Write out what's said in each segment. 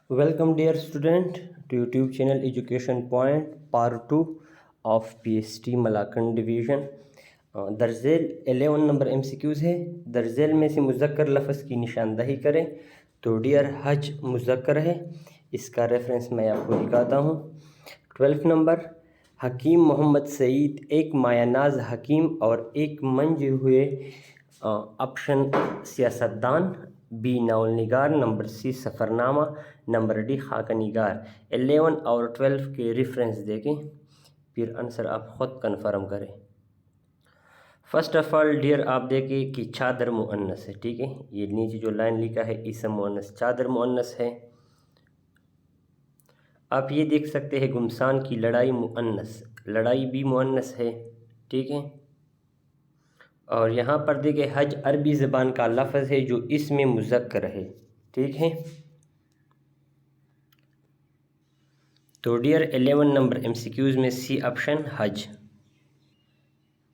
Welcome dear student to YouTube channel Education Point Part 2 of PST Malakand division. درزیل 11 number MCQs ہے. درزیل میں سے مذکر لفظ کی نشاندہی کریں. تو ڈیئر حج مذکر ہے، اس کا ریفرنس میں آپ کو دکھاتا ہوں. 12 نمبر حکیم محمد سعید ایک مایہ ناز حکیم اور ایک منجے ہوئے آپشن سیاستدان، بی ناول نگار، نمبر سی سفرنامہ، نمبر ڈی خاکہ نگار. 11 اور 12 کے ریفرنس دیکھیں، پھر آنسر آپ خود کنفرم کریں. فرسٹ آف آل ڈیئر آپ دیکھیں کہ چادر مؤنث ہے، ٹھیک ہے. یہ نیچے جو لائن لکھا ہے اسم مؤنث، چادر مؤنث ہے. آپ یہ دیکھ سکتے ہیں گمسان کی لڑائی مؤنث، لڑائی بھی مؤنث ہے، ٹھیک ہے. اور یہاں پر دیکھیں حج عربی زبان کا لفظ ہے جو اس میں مذکر ہے، ٹھیک ہے. تو ڈیئر 11 نمبر MCQs میں سی آپشن حج.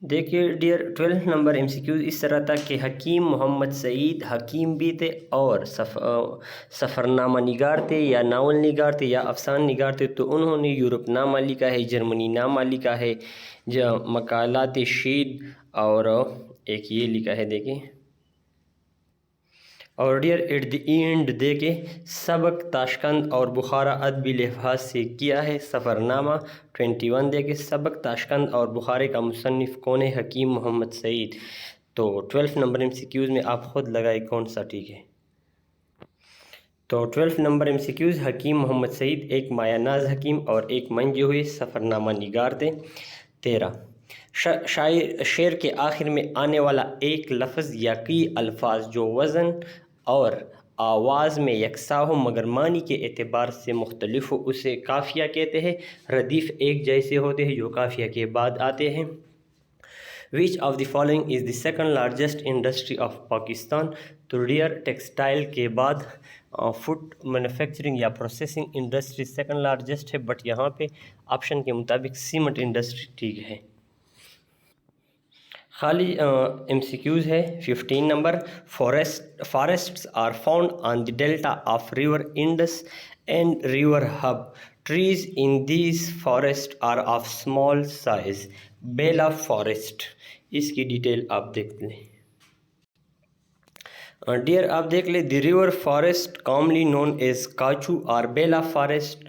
دیکھیے ڈیئر 12 نمبر MCQs اس طرح تھا کہ حکیم محمد سعید حکیم بھی تھے اور سفرنامہ نگار تھے یا ناول نگار تھے یا افسان نگار تھے. تو انہوں نے یورپ نامہ لکھا ہے، جرمنی نامہ لکھا ہے، مقالات شید، اور ایک یہ لکھا ہے دیکھیں. اور ڈیئر ایٹ دی اینڈ دیکھیں سبق تاشقند اور بخارا ادبی لحاظ سے کیا ہے. سفرنامہ 21 دیکھیں سبق تاشقند اور بخارے کا مصنف کون ہے؟ حکیم محمد سعید. تو 12 نمبر MCQs میں آپ خود لگائے کون سا ٹھیک ہے. تو 12 نمبر MCQs حکیم محمد سعید ایک مایہ ناز حکیم اور ایک منجے ہوئے سفرنامہ نگار تھے. 13 شعر کے آخر میں آنے والا ایک لفظ یا کئی الفاظ جو وزن اور آواز میں یکساں ہو مگر معنی کے اعتبار سے مختلف ہو اسے قافیہ کہتے ہیں. ردیف ایک جیسے ہوتے ہیں جو قافیہ کے بعد آتے ہیں. Which of the following is the second largest industry of Pakistan؟ تو ڈیئر ٹیکسٹائل کے بعد فوڈ مینوفیکچرنگ یا پروسیسنگ انڈسٹری سیکنڈ لارجسٹ ہے، بٹ یہاں پہ آپشن کے مطابق سیمنٹ انڈسٹری ٹھیک ہے. خالی MCQs ہے 15 number. Forests are found on the delta of river Indus and river Hub. Trees in these forest are of small size. Bela forest. اس کی ڈیٹیل آپ دیکھ لیں. ڈیئر آپ دیکھ لیں the river forest commonly known as Kacho اور Bela forest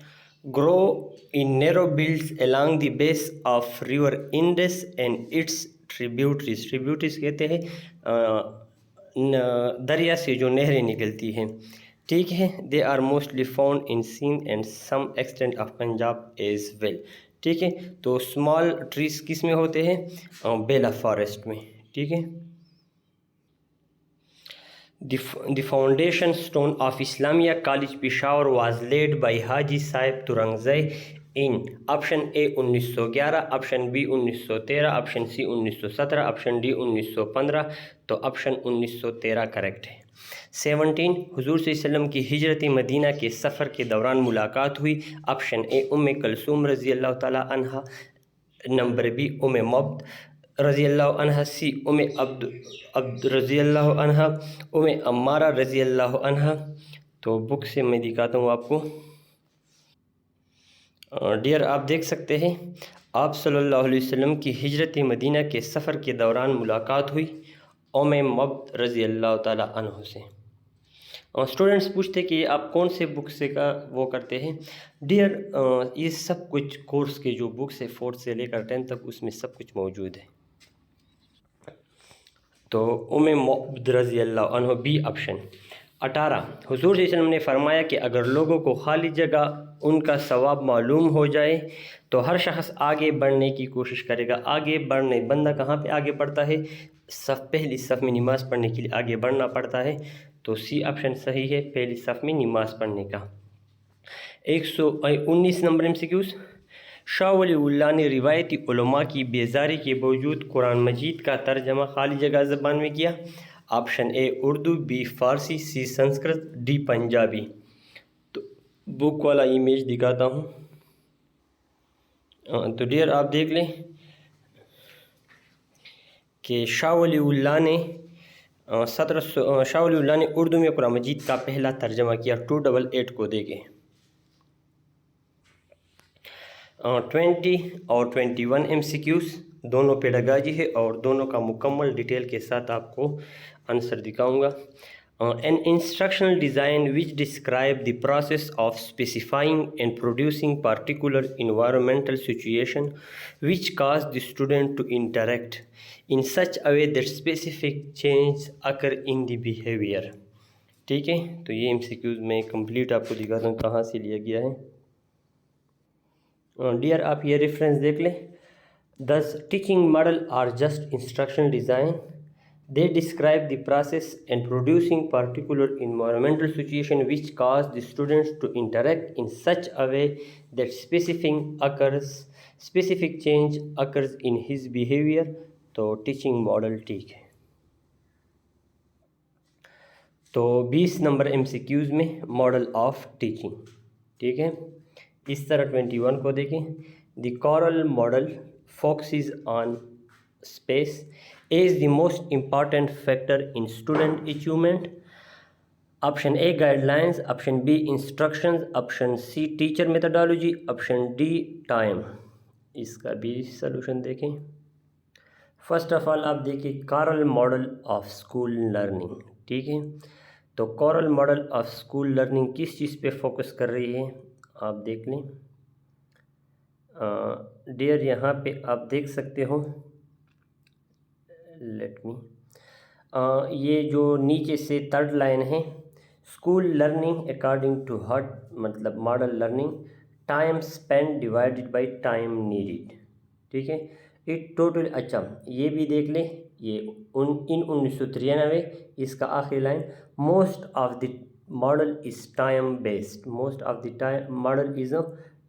grow in narrow belts along the base of river Indus and its tributaries. Tributaries کہتے ہیں دریا سے جو نہریں نکلتی ہیں، ٹھیک ہے. They are mostly found in Sindh and some extent of Punjab as well. ٹھیک ہے. تو اسمال ٹریز کس میں ہوتے ہیں؟ بیلا فارسٹ میں، ٹھیک ہے. The foundation stone of Islamia College Peshawar was laid by Haji Sahib Turangzai in option A 1911, option B 1913, option C 1917, option D 1915. تو option 1913 کریکٹ ہے. 17 حضور صلی اللہ علیہ وسلم کی ہجرت مدینہ کے سفر کے دوران ملاقات ہوئی. آپشن اے ام کلثوم رضی اللہ تعالی عنہ، نمبر بی ام مبد رضی اللہ عنہ، سی ام عبد رضی اللہ عنہ، ام عمارہ رضی اللہ عنہ. تو بک سے میں دکھاتا ہوں آپ کو. ڈیئر آپ دیکھ سکتے ہیں آپ صلی اللہ علیہ وسلم کی ہجرت مدینہ کے سفر کے دوران ملاقات ہوئی ام مبد رضی اللہ تعالی عنہ سے. اسٹوڈنٹس پوچھتے کہ آپ کون سے بک سے کا وہ کرتے ہیں. ڈیئر یہ سب کچھ کورس کے جو بکس ہے 4 سے لے کر 10 تک اس میں سب کچھ موجود ہے. تو ام مبد رضی اللہ عنہ بی آپشن. 18 حضور صلی اللہ علیہ وسلم نے فرمایا کہ اگر لوگوں کو خالی جگہ ان کا ثواب معلوم ہو جائے تو ہر شخص آگے بڑھنے کی کوشش کرے گا. آگے بڑھنے، بندہ کہاں پہ آگے بڑھتا ہے؟ پہلی صف میں نماز پڑھنے کے لیے آگے بڑھنا پڑتا ہے. تو سی آپشن صحیح ہے، پہلی صف میں نماز پڑھنے کا. 119 نمبر MCQs. شاہ ولی اللہ نے روایتی علماء کی بیزاری کے باوجود قرآن مجید کا ترجمہ خالی جگہ زبان میں کیا. Option A Urdu, B Farsi, C Sanskrit, D Punjabi. تو بک والا امیج دکھاتا ہوں. تو ڈیئر آپ دیکھ لیں کہ شاہ ولی اللہ نے اردو میں قرآن مجید کا پہلا ترجمہ کیا 288 کو دیکھیں. 20 اور 21 MCQs دونوں پیڈاگاجی ہے اور دونوں کا مکمل ڈیٹیل کے ساتھ آپ کو آنسر دکھاؤں گا. An instructional design which describe the process of specifying and producing particular environmental situation which cause the student to interact in such a way that specific change occur in the behavior. ٹھیک ہے، تو یہ MCQs میں complete آپ کو دکھاتا ہوں کہاں سے لیا گیا ہے. ڈیئر آپ یہ ریفرنس دیکھ لیں. Thus teaching model are just instructional design. They describe the process and producing particular environmental situation which cause the students to interact in such a way that specific change occurs in his behavior. تو teaching model ٹھیک ہے. تو 20 number MCQs میں model of teaching. ٹھیک ہے، اس طرح 21 کو دیکھیں. The Carroll model focuses on space is the most important factor in student achievement. Option A guidelines, option B instructions, option C teacher methodology, option D time. اس کا بھی سلوشن دیکھیں. فرسٹ آف آل آپ دیکھیں Carroll model of school learning. ٹھیک ہے، تو Carroll model of school learning کس چیز پہ فوکس کر رہی ہے آپ دیکھ لیں. ڈیئر یہاں پہ آپ دیکھ سکتے ہو، لیٹ می یہ جو نیچے سے تھرڈ لائن ہے، school learning according to hit مطلب model learning time spend divided by time needed. ٹھیک ہے، اٹ ٹوٹل. اچھا یہ بھی دیکھ لیں، یہ ان 1993 اس کا آخری line most of the model is time based. Most of the model is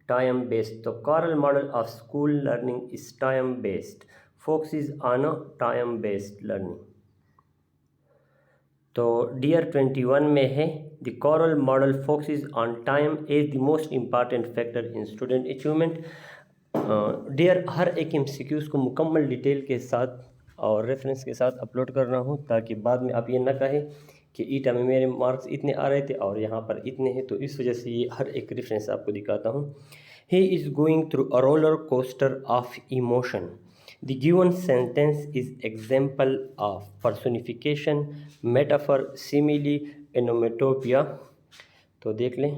time based. تو Carroll model of school learning is time based, focuses on time based learning. تو ڈیئر 21 میں ہے the Carroll model focuses on time is the most important factor in student achievement. Dear ہر ایک MCQs کو مکمل detail کے ساتھ اور ریفرنس کے ساتھ اپلوڈ کر رہا ہوں تاکہ بعد میں آپ یہ نہ کہیں کہ ایٹا میں میرے مارکس اتنے آ رہے تھے اور یہاں پر اتنے ہیں. تو اس وجہ سے یہ ہر ایک ریفرنس آپ کو دکھاتا ہوں. He is going through a roller coaster of emotion. The given sentence is example of personification, metaphor, simile, onomatopoeia. تو دیکھ لیں.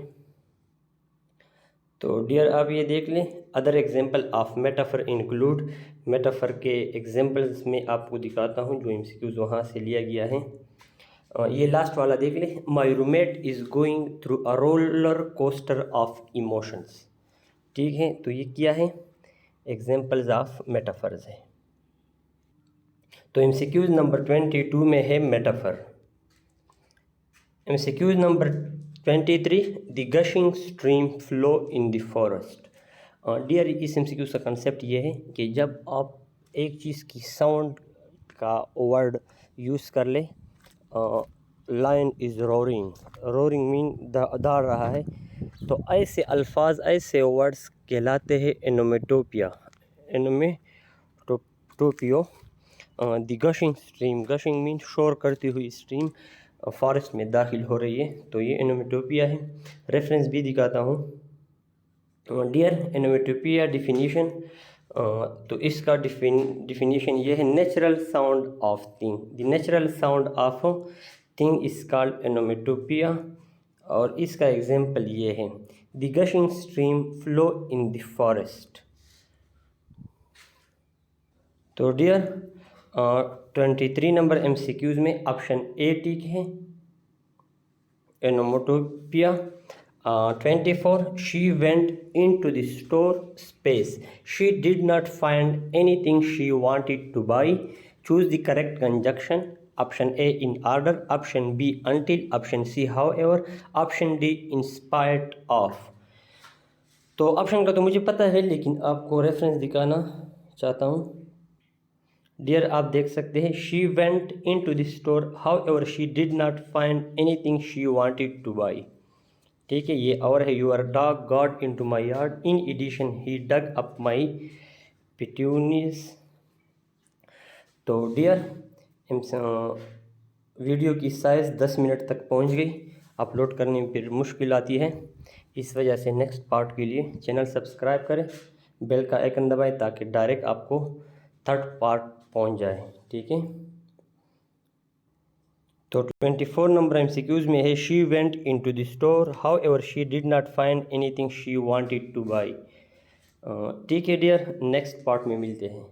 تو ڈیئر آپ یہ دیکھ لیں other example of metaphor include. Metaphor کے ایگزامپلس میں آپ کو دکھاتا ہوں جو MCQs وہاں سے لیا گیا ہے. یہ لاسٹ والا دیکھ لیں. My roommate is going through a roller coaster of emotions. ٹھیک ہے، تو یہ کیا ہے؟ ایگزامپلز آف میٹافرز ہے. تو MCQs نمبر 22 میں ہے metaphor. MCQs number 23 the gushing stream flow in the forest. Dear us MCQs کا کنسیپٹ یہ ہے کہ جب آپ ایک چیز کی ساؤنڈ کا ورڈ یوز کر لیں، لائن از رورنگ. رورنگ مین دوڑ رہا ہے، تو ایسے الفاظ ایسے ورڈز کہلاتے ہیں انومیٹوپیا. انومیٹوپیو. دی گشنگ اسٹریم. گشنگ مین شور کرتی ہوئی اسٹریم فارسٹ میں داخل ہو رہی ہے، تو یہ انومیٹوپیا ہے. ریفرنس بھی دکھاتا ہوں. Dear onomatopoeia definition. تو اس کا ڈیفینیشن یہ ہے natural sound of thing. The natural sound of thing is called onomatopoeia. اور اس کا ایگزامپل یہ ہے the gushing stream flow in the forest. تو ڈیئر 23 نمبر MCQs میں آپشن اے ٹھیک ہے، onomatopoeia. 24 she went into the store space. She did not find anything she wanted to buy. Choose the correct conjunction. Option A in order, option B until, option C however, option D in spite of. تو option کا تو مجھے پتہ ہے لیکن آپ کو reference دکھانا چاہتا ہوں. ڈیئر آپ دیکھ سکتے ہیں she went into the store however she did not find anything she wanted to buy. ٹھیک ہے، یہ اور ہے your dog got into my yard. In addition he dug up my petunias. تو ڈیئر ویڈیو کی سائز 10 منٹ تک پہنچ گئی. اپلوڈ کرنے میں پھر مشکل آتی ہے، اس وجہ سے نیکسٹ پارٹ کے لیے چینل سبسکرائب کریں. بیل کا آئیکن دبائیں تاکہ ڈائریکٹ آپ کو تھرڈ پارٹ پہنچ جائے. ٹھیک ہے. تو 24 نمبر MCQs میں ہے she went into the store however she did not find anything she wanted to buy. ٹھیک ہے ڈیئر, نیکسٹ پارٹ میں ملتے ہیں.